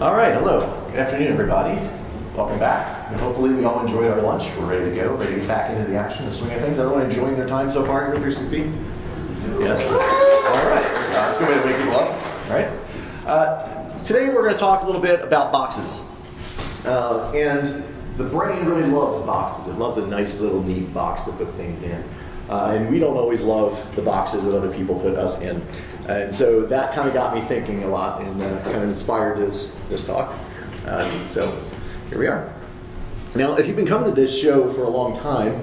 All right, hello. Good afternoon, everybody. Welcome back. And hopefully we all enjoyed our lunch. We're ready to go, ready to get back into the action, the swing of things. Everyone enjoying their time so far here at 316? Yes. All right. That's a good way to wake people up. All right. Today we're going to talk a little bit about boxes. And the brain really loves boxes. It loves a nice little neat box to put things in. And we don't always love the boxes that other people put us in. And so that kind of got me thinking a lot and kind of inspired this talk. So here we are. Now, if you've been coming to this show for a long time,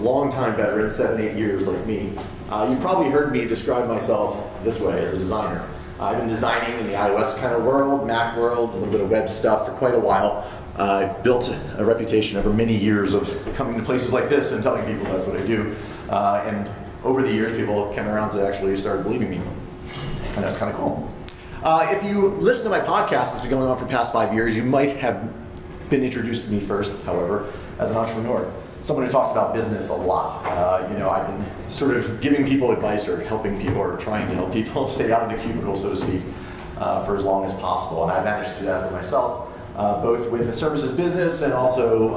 long time veteran, 7-8 years like me, you've probably heard me describe myself this way as a designer. I've been designing in the iOS kind of world, Mac world, a little bit of web stuff for quite a while. I've built a reputation over many years of coming to places like this and telling people that's what I do. And over the years, people came around to actually start believing me. And that's kind of cool. If you listen to my podcast that's been going on for the past 5 years, you might have been introduced to me first, however, as an entrepreneur. Someone who talks about business a lot. I've been sort of giving people advice or helping people or trying to help people stay out of the cubicle, so to speak, for as long as possible. And I managed to do that for myself. Both with a services business and also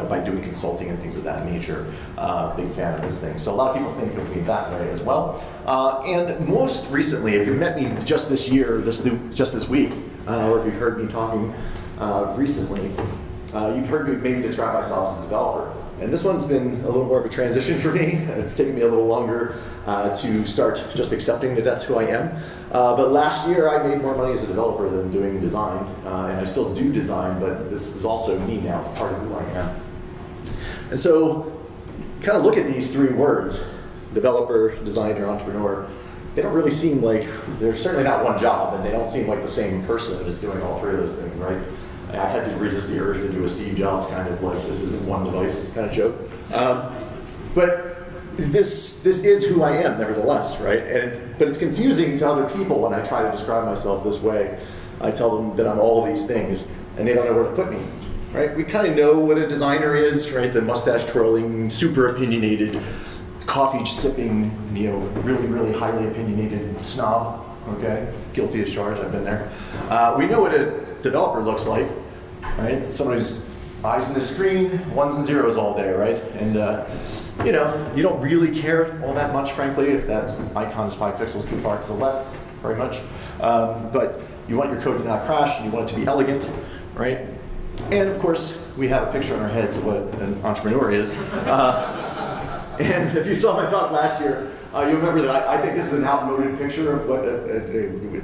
by doing consulting and things of that nature. Big fan of this thing. So a lot of people think of me that way as well. And most recently, if you met me just this year, just this week, or if you've heard me talking recently, you've heard me maybe describe myself as a developer. And this one's been a little more of a transition for me. It's taken me a little longer to start just accepting that that's who I am. But last year I made more money as a developer than doing design. And I still do design, but this is also me now. It's part of who I am. And so kind of look at these three words, developer, designer, entrepreneur. They don't really seem like, they're certainly not one job, and they don't seem like the same person is doing all three of those things, right? I had to resist the urge to do a Steve Jobs kind of like, this isn't one device kind of joke. But this is who I am, nevertheless, right? But it's confusing to other people when I try to describe myself this way. I tell them that I'm all these things, and they don't know where to put me, right? We kind of know what a designer is, right? The mustache twirling, super opinionated, coffee sipping, really, really highly opinionated snob, okay? Guilty as charged, I've been there. We know what a developer looks like, right? Somebody who's eyes on the screen, ones and zeros all day, right? And you don't really care all that much, frankly, if that icon is 5 pixels too far to the left, very much. But you want your code to not crash, and you want it to be elegant, right? And of course, we have a picture in our heads of what an entrepreneur is. And if you saw my talk last year, you'll remember that I think this is an outmoded picture of what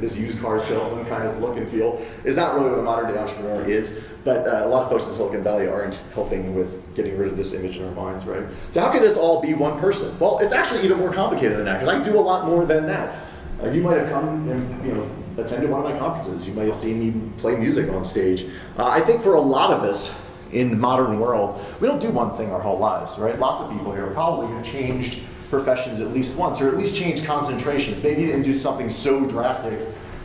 this used car salesman kind of look and feel. Is not really what a modern day entrepreneur is, but a lot of folks in Silicon Valley aren't helping with getting rid of this image in our minds, right? So how can this all be one person? Well, it's actually even more complicated than that, because I do a lot more than that. You might have come and attended one of my conferences. You might have seen me play music on stage. I think for a lot of us in the modern world, we don't do one thing our whole lives, right? Lots of people here probably have changed professions at least once, or at least change concentrations. Maybe you didn't do something so drastic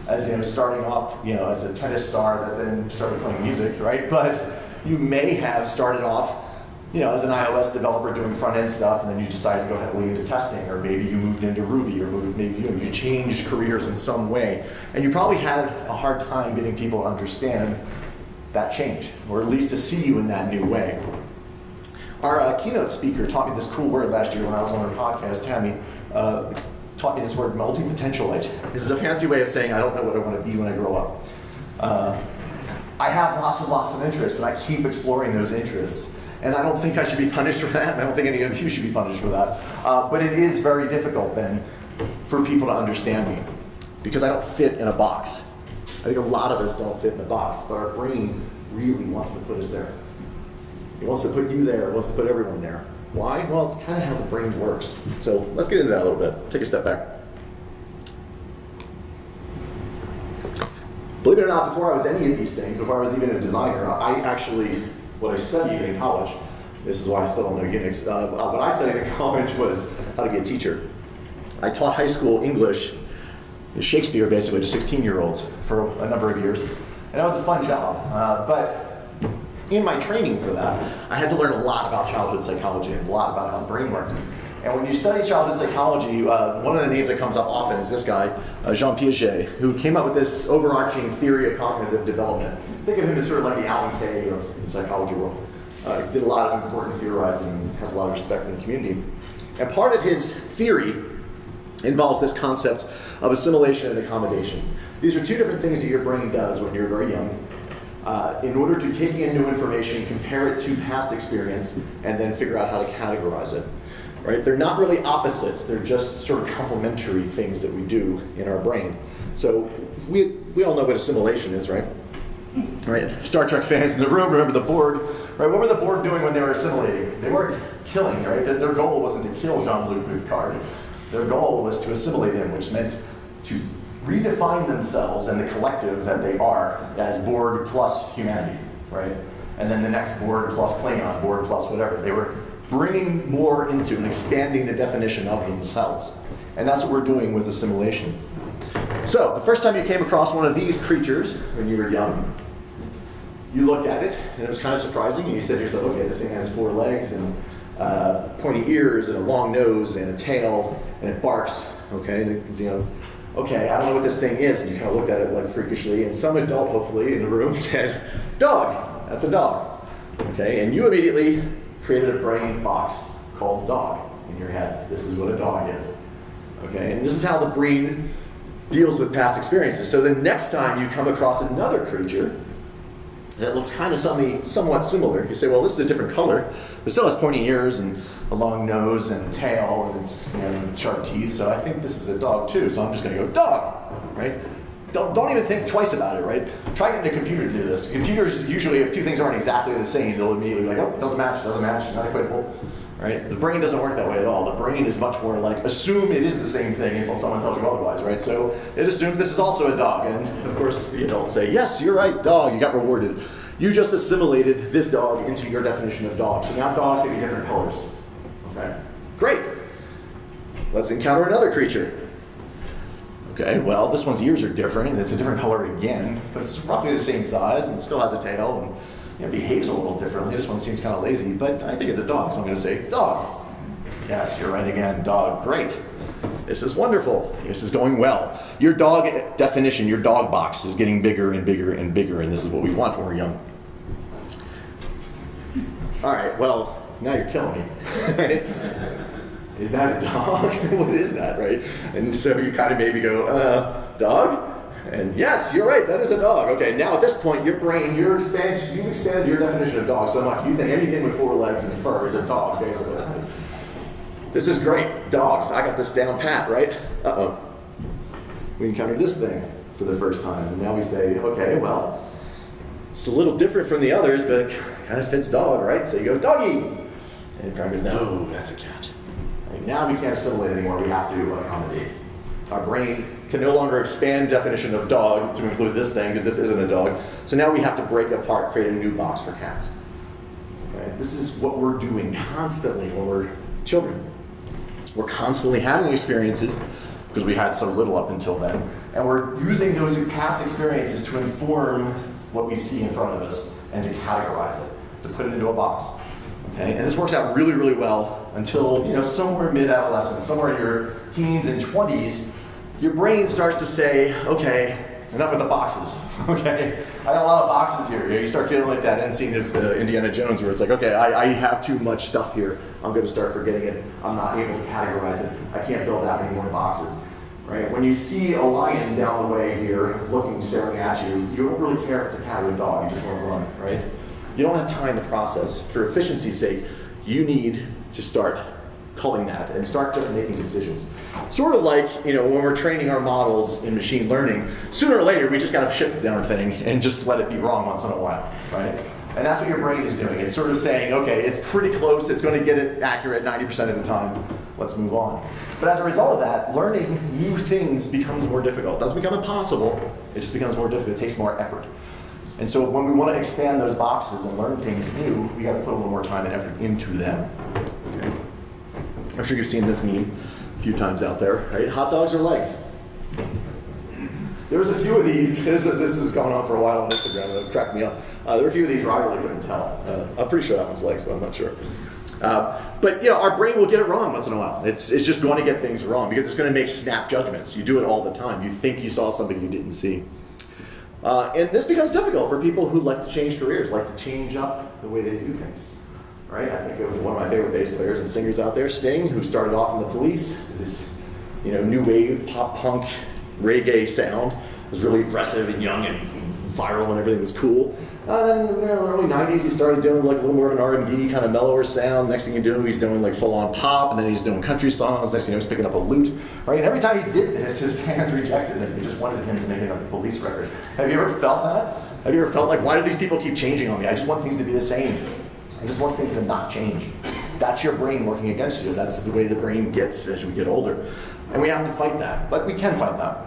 as starting off as a tennis star that then started playing music, right? But you may have started off as an iOS developer doing front end stuff, and then you decided to go heavily into testing, or maybe you moved into Ruby, or maybe you changed careers in some way, and you probably had a hard time getting people to understand that change, or at least to see you in that new way. Our keynote speaker taught me this cool word last year when I was on her podcast, Tammy, taught me this word, multi-potentialite. This is a fancy way of saying I don't know what I want to be when I grow up. I have lots and lots of interests, and I keep exploring those interests. And I don't think I should be punished for that, and I don't think any of you should be punished for that. But it is very difficult then for people to understand me, because I don't fit in a box. I think a lot of us don't fit in a box, but our brain really wants to put us there. It wants to put you there, it wants to put everyone there. Why? Well, it's kind of how the brain works. So let's get into that a little bit. Take a step back. Believe it or not, before I was any of these things, before I was even a designer, what I studied in college, this is why I still don't know Unix, what I studied in college was how to be a teacher. I taught high school English, Shakespeare basically, to 16-year-olds for a number of years. And that was a fun job. But in my training for that, I had to learn a lot about childhood psychology and a lot about how the brain worked. And when you study childhood psychology, one of the names that comes up often is this guy, Jean Piaget, who came up with this overarching theory of cognitive development. Think of him as sort of like the Alan Kay of the psychology world. Did a lot of important theorizing and has a lot of respect in the community. And part of his theory involves this concept of assimilation and accommodation. These are two different things that your brain does when you're very young in order to take in new information, compare it to past experience, and then figure out how to categorize it. Right? They're not really opposites, they're just sort of complementary things that we do in our brain. So we all know what assimilation is, right? Right? Star Trek fans in the room remember the Borg, right? What were the Borg doing when they were assimilating? They weren't killing, right? Their goal wasn't to kill Jean-Luc Picard. Their goal was to assimilate him, which meant to redefine themselves and the collective that they are as Borg plus humanity, right? And then the next Borg plus Klingon, Borg plus whatever. They were bringing more into and expanding the definition of themselves. And that's what we're doing with assimilation. So, the first time you came across one of these creatures when you were young, you looked at it, and it was kind of surprising, and you said to yourself, okay, this thing has 4 legs, and pointy ears, and a long nose, and a tail, and it barks, okay? And, you know, okay, I don't know what this thing is, and you kind of looked at it like freakishly, and some adult, hopefully, in the room said, dog, that's a dog, okay? And you immediately created a brain box called dog in your head. This is what a dog is, okay? And this is how the brain deals with past experiences. So the next time you come across another creature that looks kind of somewhat similar, you say, well, this is a different color. It still has pointy ears and a long nose and tail and it's, you know, sharp teeth, so I think this is a dog too, so I'm just gonna go dog, right? Don't even think twice about it, right? Try getting a computer to do this. Computers usually, if 2 things aren't exactly the same, they'll immediately be like, oh, doesn't match, not equatable, right? The brain doesn't work that way at all. The brain is much more like, assume it is the same thing until someone tells you otherwise, right? So it assumes this is also a dog, and of course the adults say, yes, you're right, dog, you got rewarded. You just assimilated this dog into your definition of dog. So now dogs can be different colors, okay? Great. Let's encounter another creature. Okay, well, this one's ears are different, and it's a different color again, but it's roughly the same size, and it still has a tail, and you know, behaves a little differently. This one seems kind of lazy, but I think it's a dog, so I'm going to say dog. Yes, you're right again, dog. Great. This is wonderful. This is going well. Your dog definition, your dog box is getting bigger and bigger and bigger, and this is what we want when we're young. All right, well, now you're killing me. Is that a dog? What is that, right? And so you kind of maybe go, dog? And yes, you're right, that is a dog. Okay, now at this point, your brain, you've expanded your definition of dog so much, you think anything with 4 legs and fur is a dog, basically. This is great, dogs, I got this down pat, right? Uh-oh. We encountered this thing for the first time, and now we say, okay, well, it's a little different from the others, but it kind of fits dog, right? So you go, doggy! And the brain goes, no, that's a cat. Now we can't assimilate anymore, we have to accommodate. Our brain can no longer expand definition of dog to include this thing, because this isn't a dog. So now we have to break apart, create a new box for cats. Okay? This is what we're doing constantly when we're children. We're constantly having experiences, because we had so little up until then, and we're using those past experiences to inform what we see in front of us and to categorize it, to put it into a box. Okay? And this works out really, really well until, you know, somewhere mid-adolescence, somewhere in your teens and 20s, your brain starts to say, okay, enough with the boxes, okay? I got a lot of boxes here. You start feeling like that end scene of Indiana Jones where it's like, okay, I have too much stuff here. I'm going to start forgetting it. I'm not able to categorize it. I can't build out any more boxes, right? When you see a lion down the way here looking, staring at you, you don't really care if it's a cat or a dog. You just want to run, right? You don't have time to process. For efficiency's sake, you need to start culling that and start just making decisions. Sort of like, you know, when we're training our models in machine learning, sooner or later we just got to ship the darn thing and just let it be wrong once in a while, right? And that's what your brain is doing. It's sort of saying, okay, it's pretty close, it's going to get it accurate 90% of the time, let's move on. But as a result of that, learning new things becomes more difficult. It doesn't become impossible, it just becomes more difficult, it takes more effort. And so when we want to expand those boxes and learn things new, we got to put a little more time and effort into them. Okay? I'm sure you've seen this meme a few times out there, right? Hot dogs or legs? There was a few of these. This has gone on for a while on Instagram. It cracked me up. There were a few of these where I really couldn't tell. I'm pretty sure that one's legs, but I'm not sure. But our brain will get it wrong once in a while. It's just going to get things wrong because it's going to make snap judgments. You do it all the time. You think you saw something you didn't see. And this becomes difficult for people who like to change careers, like to change up the way they do things. Right? I think of one of my favorite bass players and singers out there, Sting, who started off in the Police. This new wave, pop punk, reggae sound. It was really aggressive and young and viral and everything was cool. Then in the early 90s, he started doing like a little more of an R&B kind of mellower sound. Next thing you do, he's doing like full-on pop, and then he's doing country songs. Next thing you know, he's picking up a lute. Right? And every time he did this, his fans rejected him. They just wanted him to make another Police record. Have you ever felt that? Have you ever felt like, why do these people keep changing on me? I just want things to be the same. I just want things to not change. That's your brain working against you. That's the way the brain gets as we get older. And we have to fight that, but we can fight that.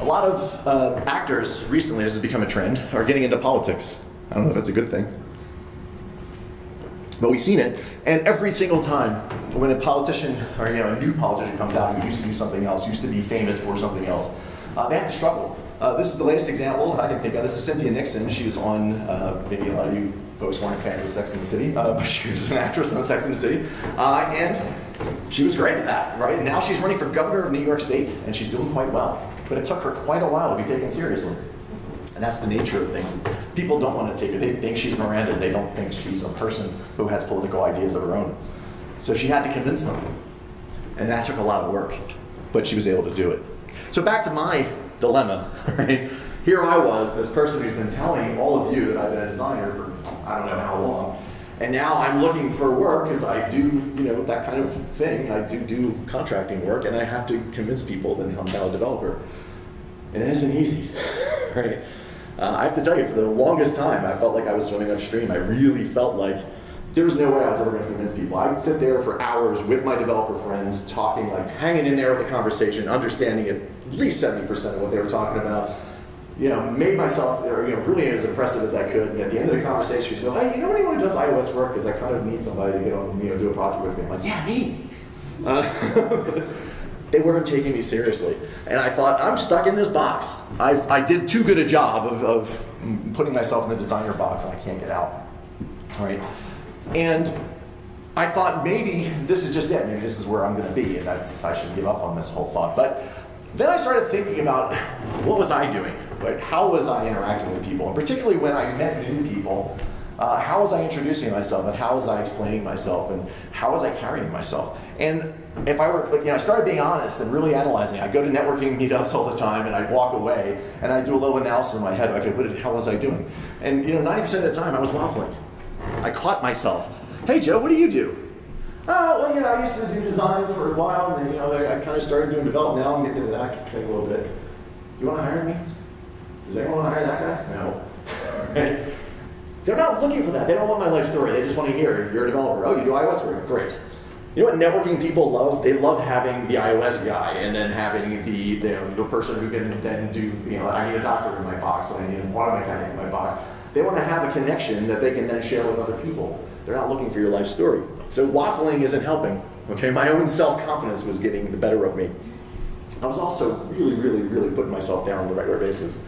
A lot of actors recently, this has become a trend, are getting into politics. I don't know if that's a good thing. But we've seen it, and every single time when a politician or a new politician comes out who used to do something else, used to be famous for something else, they have to struggle. This is the latest example I can think of. This is Cynthia Nixon. She was on, maybe a lot of you folks weren't fans of Sex and the City, but she was an actress on Sex and the City. And she was great at that, right? And now she's running for governor of New York State, and she's doing quite well. But it took her quite a while to be taken seriously. And that's the nature of things. People don't want to take her. They think she's Miranda. They don't think she's a person who has political ideas of her own. So she had to convince them. And that took a lot of work, but she was able to do it. So back to my dilemma, right? Here I was, this person who's been telling all of you that I've been a designer for I don't know how long. And now I'm looking for work because I do, that kind of thing. I do contracting work, and I have to convince people that I'm now a developer. And it isn't easy, right? I have to tell you, for the longest time, I felt like I was swimming upstream. I really felt like there was no way I was ever going to convince people. I'd sit there for hours with my developer friends, talking, like hanging in there with the conversation, understanding at least 70% of what they were talking about. Made myself really as impressive as I could. And at the end of the conversation, she said, "Hey, you know anyone who does iOS work? Because I kind of need somebody to get on, do a project with me." I'm like, "Yeah, me." They weren't taking me seriously, and I thought, I'm stuck in this box. I did too good a job of putting myself in the designer box, and I can't get out. All right, and I thought maybe this is just it. Maybe this is where I'm going to be, and I should give up on this whole thought. But then I started thinking about what was I doing? Right? How was I interacting with people? And particularly when I met new people, how was I introducing myself, and how was I explaining myself, and how was I carrying myself? And if I were, I started being honest and really analyzing. I'd go to networking meetups all the time, and I'd walk away, and I'd do a little analysis in my head. Okay, how was I doing? And 90% of the time, I was waffling. I caught myself. Hey, Joe, what do you do? Oh, well, I used to do design for a while, and then, I kind of started doing development. Now I'm getting into that thing a little bit. You want to hire me? Does anyone want to hire that guy? No. Right? They're not looking for that. They don't want my life story. They just want to hear, you're a developer. Oh, you do iOS work? Great. You know what networking people love? They love having the iOS guy and then having the person who can then do, I need a doctor in my box, so I need a water mechanic in my box. They want to have a connection that they can then share with other people. They're not looking for your life story. So waffling isn't helping. Okay, my own self-confidence was getting the better of me. I was also really, really, really putting myself down on a regular basis.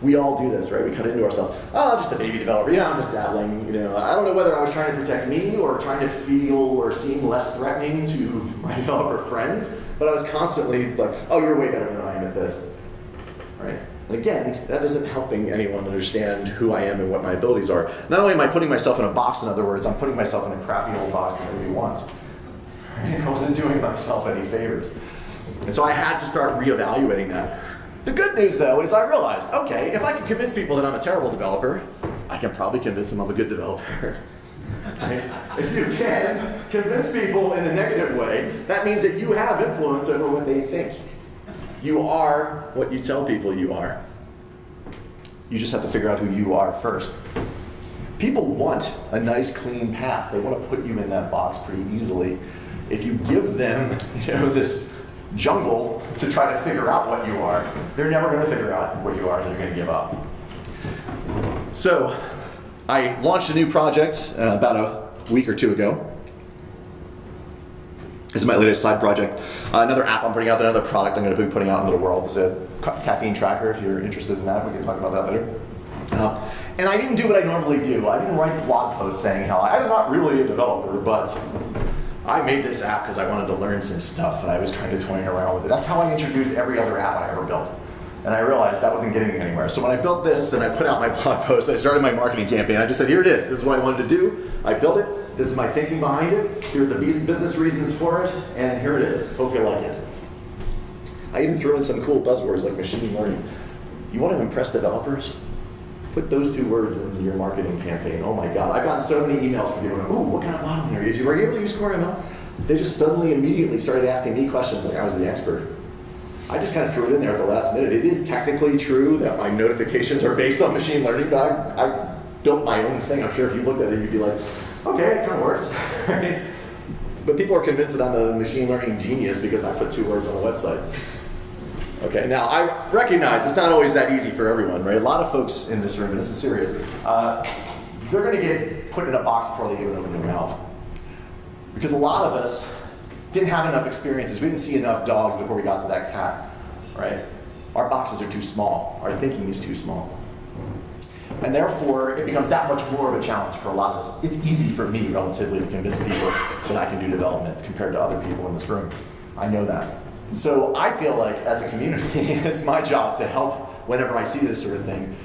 We all do this, right? We cut into ourselves. Oh, I'm just a baby developer. I'm just dabbling. I don't know whether I was trying to protect me or trying to feel or seem less threatening to my developer friends, but I was constantly like, oh, you're way better than I am at this, right? And again, that isn't helping anyone understand who I am and what my abilities are. Not only am I putting myself in a box, in other words, I'm putting myself in a crappy old box that nobody wants. Right? I wasn't doing myself any favors. And so I had to start reevaluating that. The good news, though, is I realized, okay, if I can convince people that I'm a terrible developer, I can probably convince them I'm a good developer. Right? If you can convince people in a negative way, that means that you have influence over what they think. You are what you tell people you are. You just have to figure out who you are first. People want a nice, clean path. They want to put you in that box pretty easily. If you give them, this jungle to try to figure out what you are, they're never going to figure out what you are. They're going to give up. So I launched a new project about a week or two ago. This is my latest side project. Another app I'm putting out there, another product I'm going to be putting out into the world. It's a caffeine tracker. If you're interested in that, we can talk about that later. And I didn't do what I normally do. I didn't write the blog post saying how I'm not really a developer, but I made this app because I wanted to learn some stuff and I was kind of toying around with it. That's how I introduced every other app I ever built. And I realized that wasn't getting me anywhere. So when I built this and I put out my blog post, I started my marketing campaign. I just said, here it is. This is what I wanted to do. I built it. This is my thinking behind it. Here are the business reasons for it. And here it is. Hope you like it. I even threw in some cool buzzwords like machine learning. You want to impress developers? Put those 2 words into your marketing campaign. Oh my God, I've gotten so many emails from people going, ooh, what kind of modeling are you using? Were you able to use Core ML? They just suddenly, immediately started asking me questions like I was the expert. I just kind of threw it in there at the last minute. It is technically true that my notifications are based on machine learning, but I built my own thing. I'm sure if you looked at it, you'd be like, okay, it kind of works. Right? But people are convinced that I'm a machine learning genius because I put 2 words on a website. Okay, now I recognize it's not always that easy for everyone, right? A lot of folks in this room, and this is serious, they're going to get put in a box before they even open their mouth. Because a lot of us didn't have enough experiences. We didn't see enough dogs before we got to that cat, right? Our boxes are too small. Our thinking is too small. And therefore, it becomes that much more of a challenge for a lot of us. It's easy for me, relatively, to convince people that I can do development compared to other people in this room. I know that. And so I feel like, as a community, it's my job to help whenever I see this sort of thing,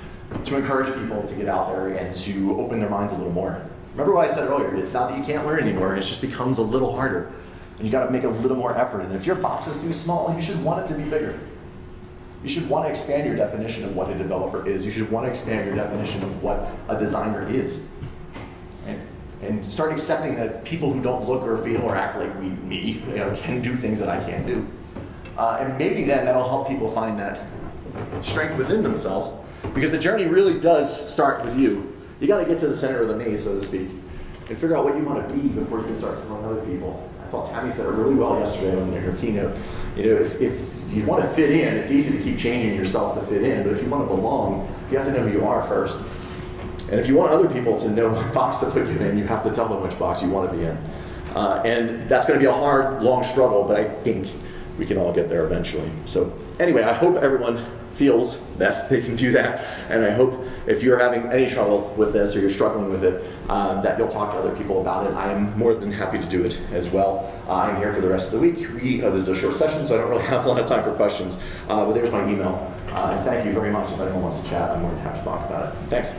to encourage people to get out there and to open their minds a little more. Remember what I said earlier, it's not that you can't learn anymore, it just becomes a little harder. And you gotta make a little more effort. And if your box is too small, you should want it to be bigger. You should want to expand your definition of what a developer is. You should want to expand your definition of what a designer is. And start accepting that people who don't look or feel or act like me can do things that I can't do. And maybe then that'll help people find that strength within themselves, because the journey really does start with you. You got to get to the center of the maze, so to speak, and figure out what you want to be before you can start telling other people. I thought Tammy said it really well yesterday in her keynote. If you want to fit in, it's easy to keep changing yourself to fit in, but if you want to belong, you have to know who you are first. And if you want other people to know what box to put you in, you have to tell them which box you want to be in. And that's going to be a hard, long struggle, but I think we can all get there eventually. So anyway, I hope everyone feels that they can do that, and I hope if you're having any trouble with this or you're struggling with it, that you'll talk to other people about it. I am more than happy to do it as well. I'm here for the rest of the week. This is a short session, so I don't really have a lot of time for questions, but there's my email. And thank you very much. If anyone wants to chat, I'm more than happy to talk about it. Thanks.